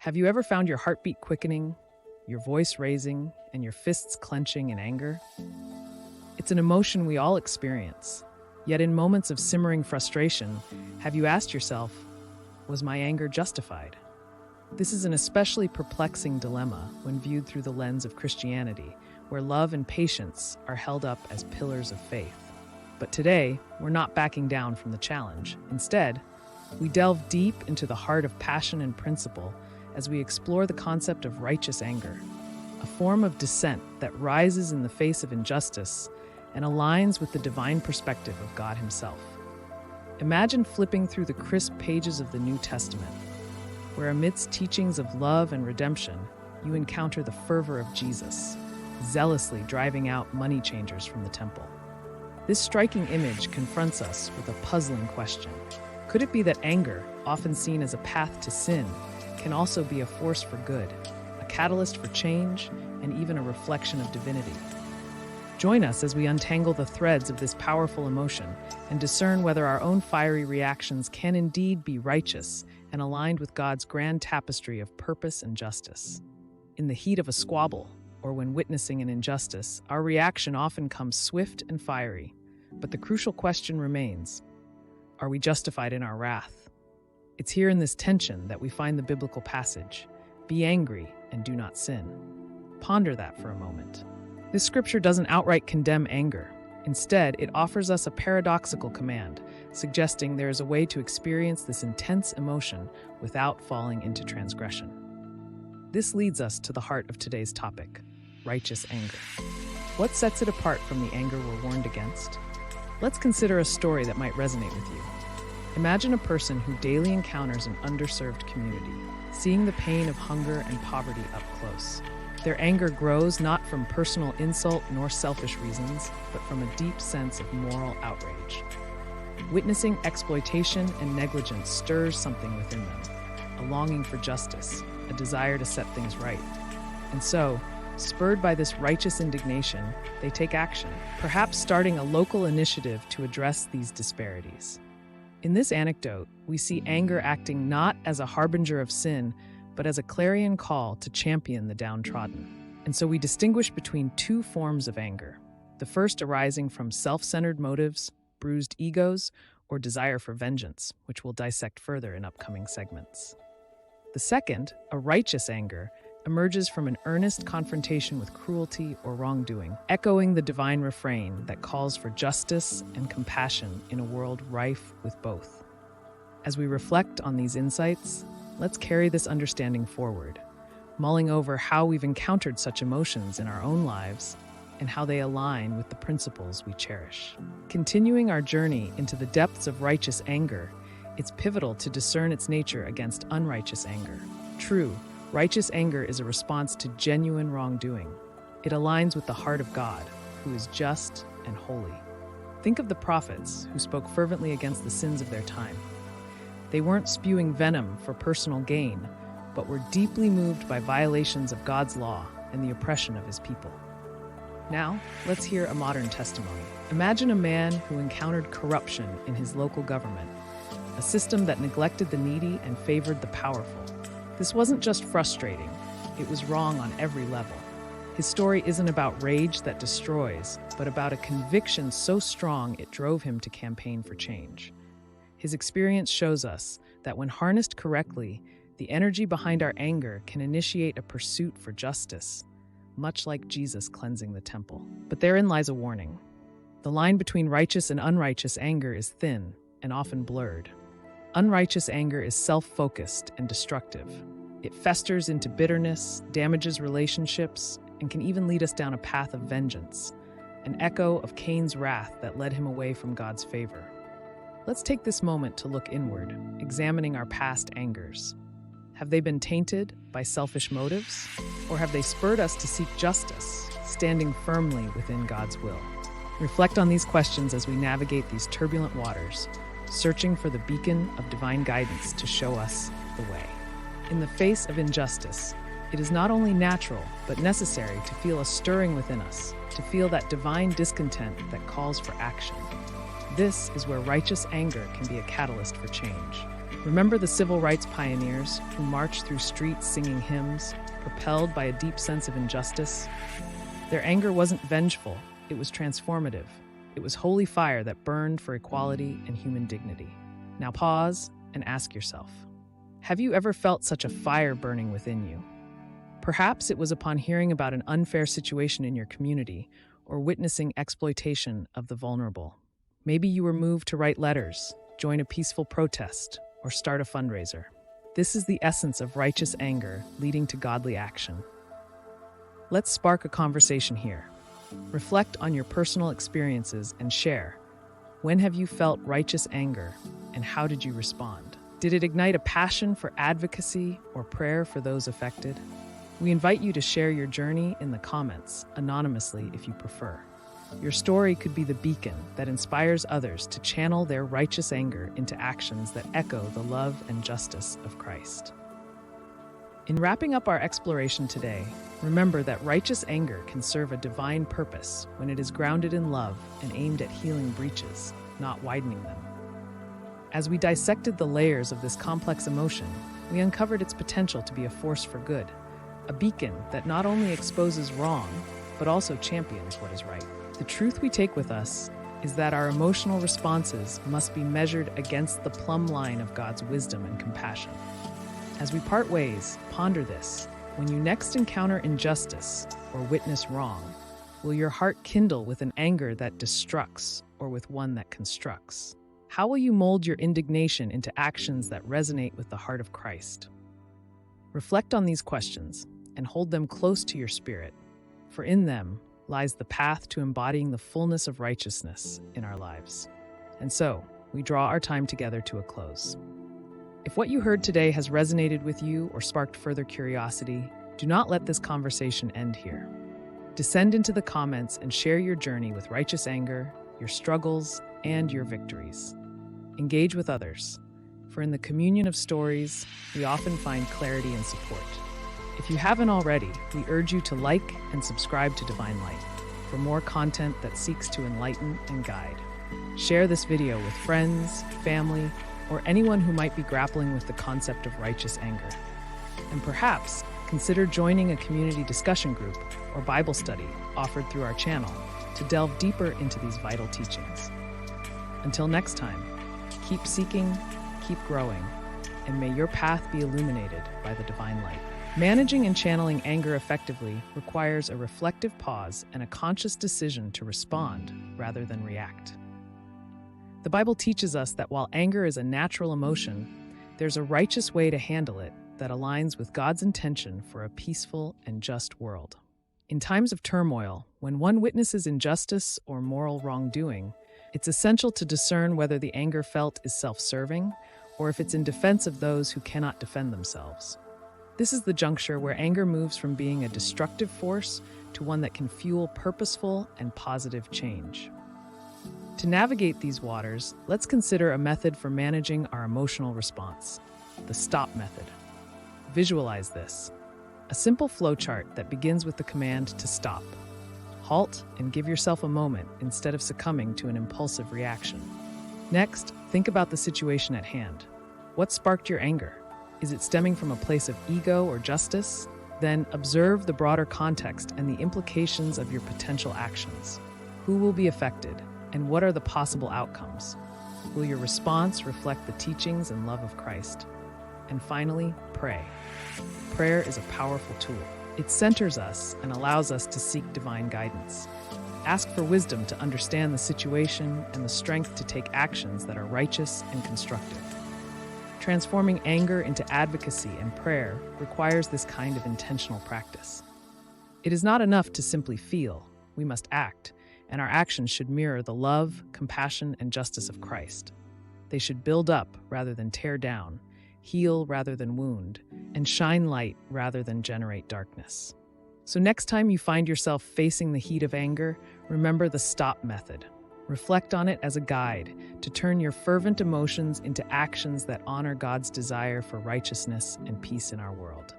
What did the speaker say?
Have you ever found your heartbeat quickening, your voice raising, and your fists clenching in anger? It's an emotion we all experience. Yet in moments of simmering frustration, have you asked yourself, was my anger justified? This is an especially perplexing dilemma when viewed through the lens of Christianity, where love and patience are held up as pillars of faith. But today, we're not backing down from the challenge. Instead, we delve deep into the heart of passion and principle as we explore the concept of righteous anger, a form of dissent that rises in the face of injustice and aligns with the divine perspective of God Himself. Imagine flipping through the crisp pages of the New Testament, where amidst teachings of love and redemption, you encounter the fervor of Jesus, zealously driving out money changers from the temple. This striking image confronts us with a puzzling question. Could it be that anger, often seen as a path to sin, can also be a force for good, a catalyst for change, and even a reflection of divinity? Join us as we untangle the threads of this powerful emotion and discern whether our own fiery reactions can indeed be righteous and aligned with God's grand tapestry of purpose and justice. In the heat of a squabble, or when witnessing an injustice, our reaction often comes swift and fiery. But the crucial question remains, are we justified in our wrath? It's here in this tension that we find the biblical passage, "Be angry and do not sin." Ponder that for a moment. This scripture doesn't outright condemn anger. Instead, it offers us a paradoxical command, suggesting there is a way to experience this intense emotion without falling into transgression. This leads us to the heart of today's topic, righteous anger. What sets it apart from the anger we're warned against? Let's consider a story that might resonate with you. Imagine a person who daily encounters an underserved community, seeing the pain of hunger and poverty up close. Their anger grows not from personal insult nor selfish reasons, but from a deep sense of moral outrage. Witnessing exploitation and negligence stirs something within them, a longing for justice, a desire to set things right. And so, spurred by this righteous indignation, they take action, perhaps starting a local initiative to address these disparities. In this anecdote, we see anger acting not as a harbinger of sin, but as a clarion call to champion the downtrodden. And so we distinguish between two forms of anger, the first arising from self-centered motives, bruised egos, or desire for vengeance, which we'll dissect further in upcoming segments. The second, a righteous anger, emerges from an earnest confrontation with cruelty or wrongdoing, echoing the divine refrain that calls for justice and compassion in a world rife with both. As we reflect on these insights, let's carry this understanding forward, mulling over how we've encountered such emotions in our own lives and how they align with the principles we cherish. Continuing our journey into the depths of righteous anger, it's pivotal to discern its nature against unrighteous anger. True, righteous anger is a response to genuine wrongdoing. It aligns with the heart of God, who is just and holy. Think of the prophets who spoke fervently against the sins of their time. They weren't spewing venom for personal gain, but were deeply moved by violations of God's law and the oppression of His people. Now, let's hear a modern testimony. Imagine a man who encountered corruption in his local government, a system that neglected the needy and favored the powerful. This wasn't just frustrating, it was wrong on every level. His story isn't about rage that destroys, but about a conviction so strong it drove him to campaign for change. His experience shows us that when harnessed correctly, the energy behind our anger can initiate a pursuit for justice, much like Jesus cleansing the temple. But therein lies a warning. The line between righteous and unrighteous anger is thin and often blurred. Unrighteous anger is self-focused and destructive. It festers into bitterness, damages relationships, and can even lead us down a path of vengeance, an echo of Cain's wrath that led him away from God's favor. Let's take this moment to look inward, examining our past angers. Have they been tainted by selfish motives? Or have they spurred us to seek justice, standing firmly within God's will? Reflect on these questions as we navigate these turbulent waters, searching for the beacon of divine guidance to show us the way. In the face of injustice, it is not only natural, but necessary to feel a stirring within us, to feel that divine discontent that calls for action. This is where righteous anger can be a catalyst for change. Remember the civil rights pioneers who marched through streets singing hymns, propelled by a deep sense of injustice? Their anger wasn't vengeful, it was transformative. It was holy fire that burned for equality and human dignity. Now pause and ask yourself, have you ever felt such a fire burning within you? Perhaps it was upon hearing about an unfair situation in your community or witnessing exploitation of the vulnerable. Maybe you were moved to write letters, join a peaceful protest, or start a fundraiser. This is the essence of righteous anger leading to godly action. Let's spark a conversation here. Reflect on your personal experiences and share. When have you felt righteous anger, and how did you respond? Did it ignite a passion for advocacy or prayer for those affected? We invite you to share your journey in the comments, anonymously if you prefer. Your story could be the beacon that inspires others to channel their righteous anger into actions that echo the love and justice of Christ. In wrapping up our exploration today, remember that righteous anger can serve a divine purpose when it is grounded in love and aimed at healing breaches, not widening them. As we dissected the layers of this complex emotion, we uncovered its potential to be a force for good, a beacon that not only exposes wrong, but also champions what is right. The truth we take with us is that our emotional responses must be measured against the plumb line of God's wisdom and compassion. As we part ways, ponder this. When you next encounter injustice or witness wrong, will your heart kindle with an anger that destructs or with one that constructs? How will you mold your indignation into actions that resonate with the heart of Christ? Reflect on these questions and hold them close to your spirit, for in them lies the path to embodying the fullness of righteousness in our lives. And so, we draw our time together to a close. If what you heard today has resonated with you or sparked further curiosity, do not let this conversation end here. Descend into the comments and share your journey with righteous anger, your struggles, and your victories. Engage with others, for in the communion of stories, we often find clarity and support. If you haven't already, we urge you to like and subscribe to Divine Light for more content that seeks to enlighten and guide. Share this video with friends, family, or anyone who might be grappling with the concept of righteous anger. And perhaps consider joining a community discussion group or Bible study offered through our channel to delve deeper into these vital teachings. Until next time, keep seeking, keep growing, and may your path be illuminated by the divine light. Managing and channeling anger effectively requires a reflective pause and a conscious decision to respond rather than react. The Bible teaches us that while anger is a natural emotion, there's a righteous way to handle it that aligns with God's intention for a peaceful and just world. In times of turmoil, when one witnesses injustice or moral wrongdoing, it's essential to discern whether the anger felt is self-serving or if it's in defense of those who cannot defend themselves. This is the juncture where anger moves from being a destructive force to one that can fuel purposeful and positive change. To navigate these waters, let's consider a method for managing our emotional response: the stop method. Visualize this: a simple flowchart that begins with the command to stop. Halt and give yourself a moment instead of succumbing to an impulsive reaction. Next, think about the situation at hand. What sparked your anger? Is it stemming from a place of ego or justice? Then observe the broader context and the implications of your potential actions. Who will be affected, and what are the possible outcomes? Will your response reflect the teachings and love of Christ? And finally, pray. Prayer is a powerful tool. It centers us and allows us to seek divine guidance. Ask for wisdom to understand the situation and the strength to take actions that are righteous and constructive. Transforming anger into advocacy and prayer requires this kind of intentional practice. It is not enough to simply feel. We must act, and our actions should mirror the love, compassion, and justice of Christ. They should build up rather than tear down, heal rather than wound, and shine light rather than generate darkness. So next time you find yourself facing the heat of anger, remember the stop method. Reflect on it as a guide to turn your fervent emotions into actions that honor God's desire for righteousness and peace in our world.